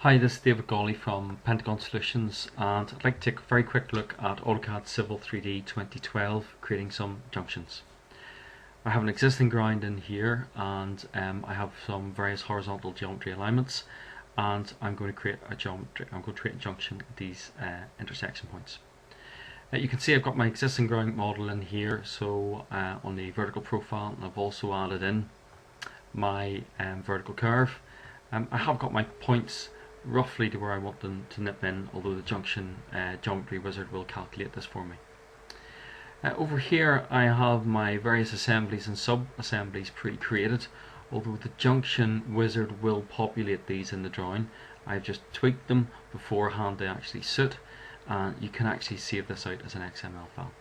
Hi, this is David Gawley from Pentagon Solutions, and I'd like to take a very quick look at AutoCAD Civil 3D 2012, creating some junctions. I have an existing ground in here, and I have some various horizontal geometry alignments, and I'm going to create a geometry. I'm going to create a junction at these intersection points. You can see I've got my existing ground model in here, so on the vertical profile, and I've also added in my vertical curve. I have got my points roughly to where I want them to nip in, although the junction geometry wizard will calculate this for me. Over here I have my various assemblies and sub-assemblies pre-created, although the junction wizard will populate these in the drawing. I've just tweaked them beforehand to actually suit, and you can actually save this out as an XML file.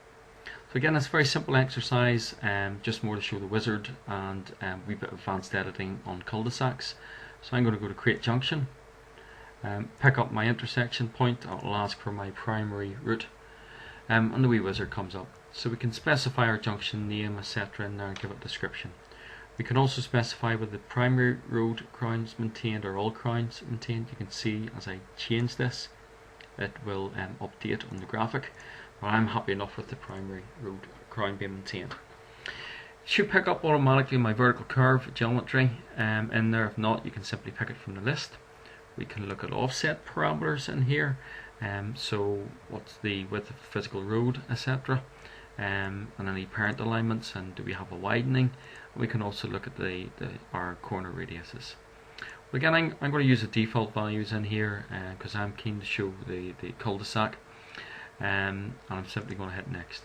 So again, it's a very simple exercise, just more to show the wizard and a wee bit of advanced editing on cul-de-sacs. So I'm going to go to create junction, pick up my intersection point. I'll ask for my primary route, and the wee wizard comes up. So we can specify our junction name, etc. in there and give it a description. We can also specify whether the primary road crown is maintained or all crowns maintained. You can see as I change this, it will update on the graphic, but I'm happy enough with the primary road crown being maintained. It should pick up automatically my vertical curve geometry in there. If not, you can simply pick it from the list. We can look at offset parameters in here, so what's the width of the physical road, etc., and any parent alignments, and do we have a widening. We can also look at our corner radiuses. Again, I'm going to use the default values in here because I'm keen to show the cul-de-sac, and I'm simply going to hit next.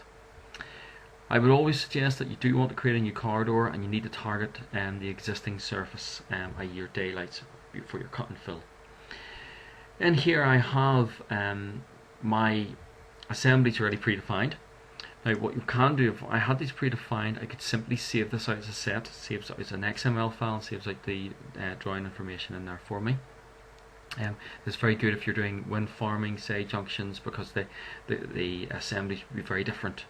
I would always suggest that you do want to create a new corridor, and you need to target the existing surface, i.e. your daylights, for your cut and fill. In here I have my assemblies already predefined. Now what you can do, if I had these predefined, I could simply save this out as a set, saves out as an XML file, and saves out the drawing information in there for me. It's very good if you're doing wind farming, say junctions, because the assemblies will be very different.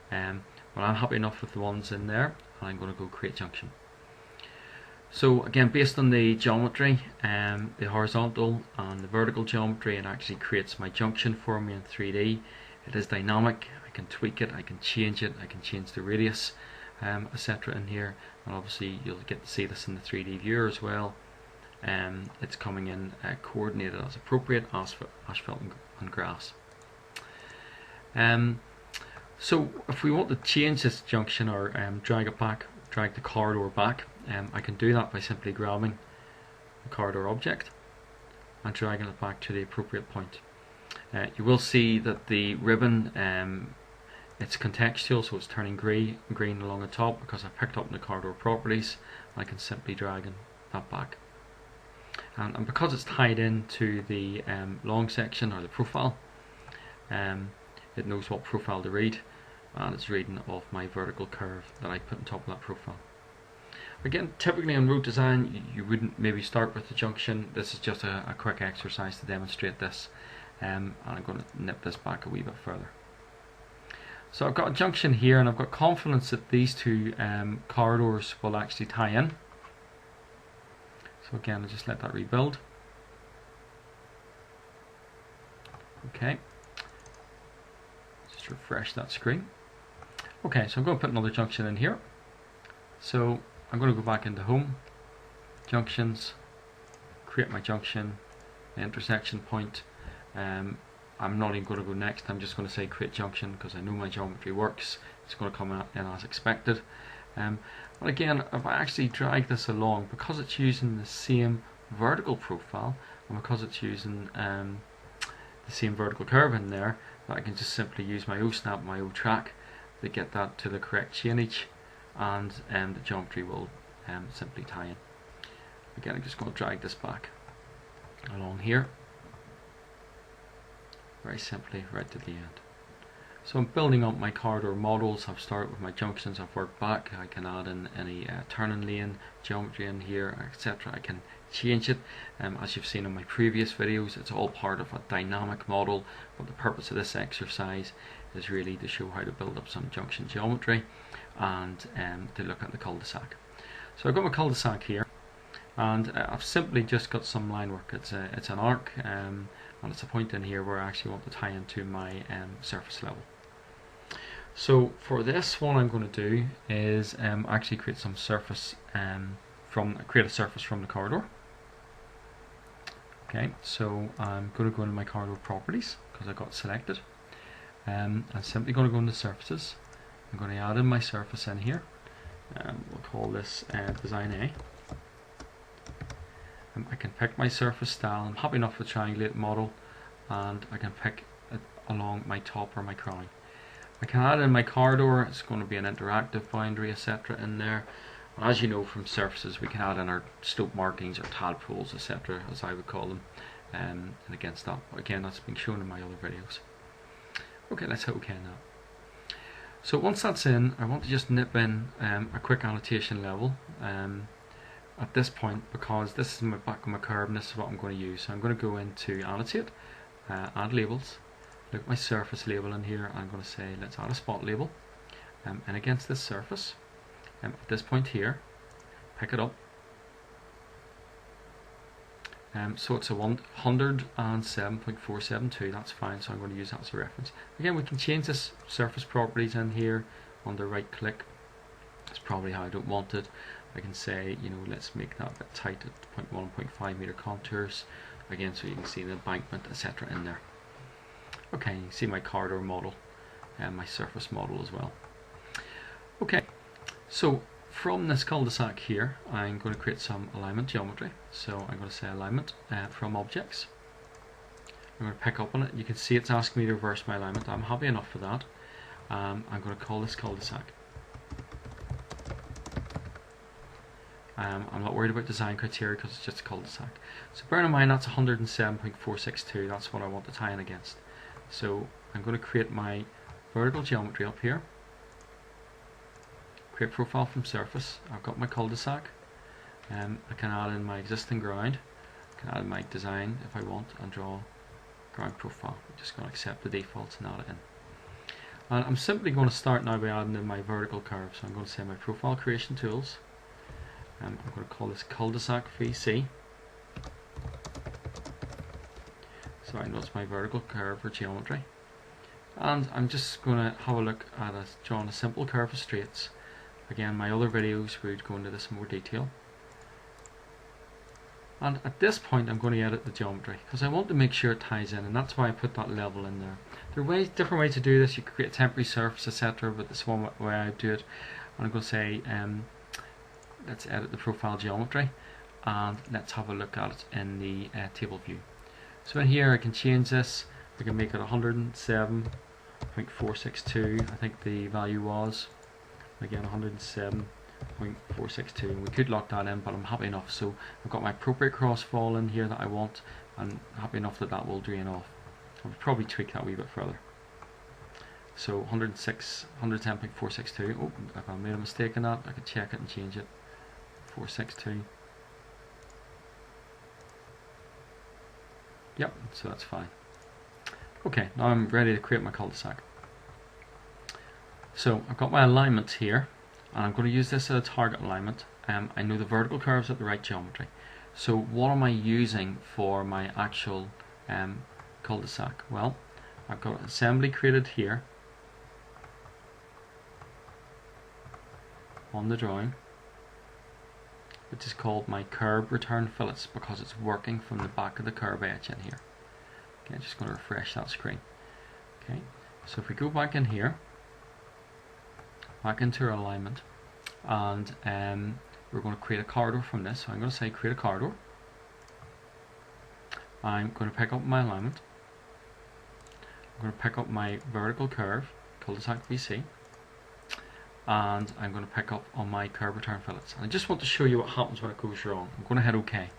But I'm happy enough with the ones in there, and I'm going to go create junction. So again, based on the geometry, the horizontal and the vertical geometry, it actually creates my junction for me in 3D. It is dynamic. I can tweak it, I can change it, I can change the radius, etc. in here, and obviously you'll get to see this in the 3D viewer as well. It's coming in coordinated as appropriate, asphalt and grass. So if we want to change this junction or drag it back, drag the corridor back, I can do that by simply grabbing the corridor object and dragging it back to the appropriate point. You will see that the ribbon, it's contextual, so it's turning green along the top because I picked up the corridor properties. I can simply drag that back. And because it's tied into the long section or the profile, it knows what profile to read, and it's reading off my vertical curve that I put on top of that profile. Again, typically in road design you wouldn't maybe start with the junction. This is just a quick exercise to demonstrate this, and I'm going to nip this back a wee bit further. So I've got a junction here, and I've got confidence that these two corridors will actually tie in. So again, I'll just let that rebuild. Okay, just refresh that screen. Okay, so I'm going to put another junction in here. So I'm going to go back into Home, Junctions, create my junction, the intersection point. I'm not even going to go next, I'm just going to say create junction because I know my geometry works. It's going to come in as expected. But again, if I actually drag this along, because it's using the same vertical profile, and because it's using the same vertical curve in there, that I can just simply use my O-snap, my O-track to get that to the correct chainage, and the geometry will simply tie in. Again, I'm just going to drag this back along here, very simply right to the end. So I'm building up my corridor models. I've started with my junctions, I've worked back. I can add in any turning lane geometry in here, etc. I can change it. As you've seen in my previous videos, it's all part of a dynamic model, but the purpose of this exercise is really to show how to build up some junction geometry and to look at the cul-de-sac. So I've got my cul-de-sac here. And I've simply just got some line work. It's an arc, and it's a point in here where I actually want to tie into my surface level. So for this, what I'm going to do is actually create some surface create a surface from the corridor. Okay, so I'm going to go into my corridor properties because I got selected. I'm simply going to go into surfaces. I'm going to add in my surface in here. We'll call this design A. I can pick my surface style. I'm happy enough with triangulate model, and I can pick it along my top or my crown. I can add in my corridor. It's going to be an interactive boundary, etc. in there. As you know from surfaces, we can add in our slope markings or tadpoles, etc., as I would call them, and against that. Again, that's been shown in my other videos. Okay, let's hit OK now. So once that's in, I want to just nip in a quick annotation level at this point, because this is my back of my curve and this is what I'm going to use. So I'm going to go into annotate, add labels, look at my surface label in here. I'm going to say let's add a spot label, and against this surface. At this point here, pick it up. So it's a 107.472, that's fine, so I'm going to use that as a reference. Again, we can change this surface properties in here under right click. That's probably how I don't want it. I can say, you know, let's make that a bit tight at 0.1 and 0.5 meter contours. Again, so you can see the embankment, etc. in there. Okay, you can see my corridor model and my surface model as well. Okay. So from this cul-de-sac here, I'm going to create some alignment geometry. So I'm going to say alignment from objects. I'm going to pick up on it. You can see it's asking me to reverse my alignment. I'm happy enough for that. I'm going to call this cul-de-sac. I'm not worried about design criteria because it's just a cul-de-sac. So bear in mind that's 107.462. That's what I want to tie in against. So I'm going to create my vertical geometry up here. Create profile from surface. I've got my cul-de-sac. I can add in my existing ground. I can add in my design if I want and draw ground profile. I'm just going to accept the defaults and add it in. And I'm simply going to start now by adding in my vertical curve. So I'm going to say my profile creation tools. I'm going to call this cul-de-sac VC. So I know it's my vertical curve or geometry. And I'm just going to have a look at drawing a simple curve of straights. Again, my other videos would go into this in more detail. And at this point I'm going to edit the geometry because I want to make sure it ties in, and that's why I put that level in there. There are different ways to do this. You could create a temporary surface, etc., but this is one way I do it. And I'm going to say let's edit the profile geometry and let's have a look at it in the table view. So in here I can change this. I can make it 107.462, I think the value was. Again, 107.462, and we could lock that in, but I'm happy enough. So I've got my appropriate crossfall in here that I want, and happy enough that that will drain off. I would probably tweak that a wee bit further. So 110.462. Oh, if I made a mistake in that, I could check it and change it. 462. Yep, so that's fine. Okay, now I'm ready to create my cul-de-sac. So I've got my alignment here, and I'm going to use this as a target alignment. I know the vertical curves at the right geometry. So what am I using for my actual cul-de-sac? Well, I've got an assembly created here on the drawing, which is called my curve return fillets because it's working from the back of the curve edge in here. Okay, I'm just going to refresh that screen. Okay, so if we go back in here, back into our alignment, and we're going to create a corridor from this. So I'm going to say create a corridor. I'm going to pick up my alignment. I'm going to pick up my vertical curve, cul-de-sac VC, and I'm going to pick up on my curve return fillets. And I just want to show you what happens when it goes wrong. I'm going to hit OK.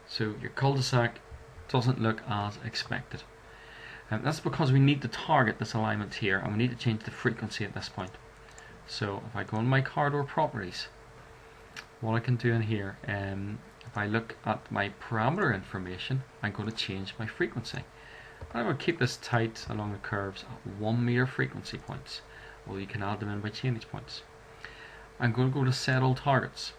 So your cul-de-sac doesn't look as expected. And that's because we need to target this alignment here, and we need to change the frequency at this point. So if I go in my corridor properties, what I can do in here, if I look at my parameter information, I'm going to change my frequency. And I'm going to keep this tight along the curves at 1 meter frequency points, or you can add them in by change points. I'm going to go to set all targets,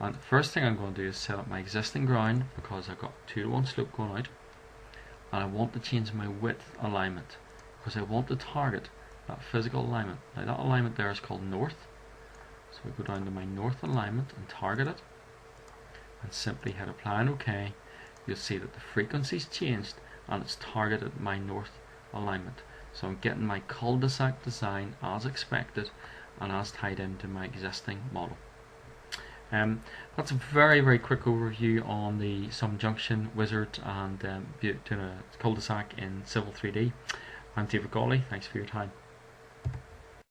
And the first thing I'm going to do is set up my existing ground, because I've got 2:1 slope going out, and I want to change my width alignment because I want to target that physical alignment. Now that alignment there is called north, so we go down to my north alignment and target it, and simply hit apply and OK. You'll see that the frequency's changed and it's targeted my north alignment. So I'm getting my cul-de-sac design as expected and as tied into my existing model. That's a very quick overview on the some junction wizard and doing a cul-de-sac in Civil 3D. I'm David Gawley, thanks for your time.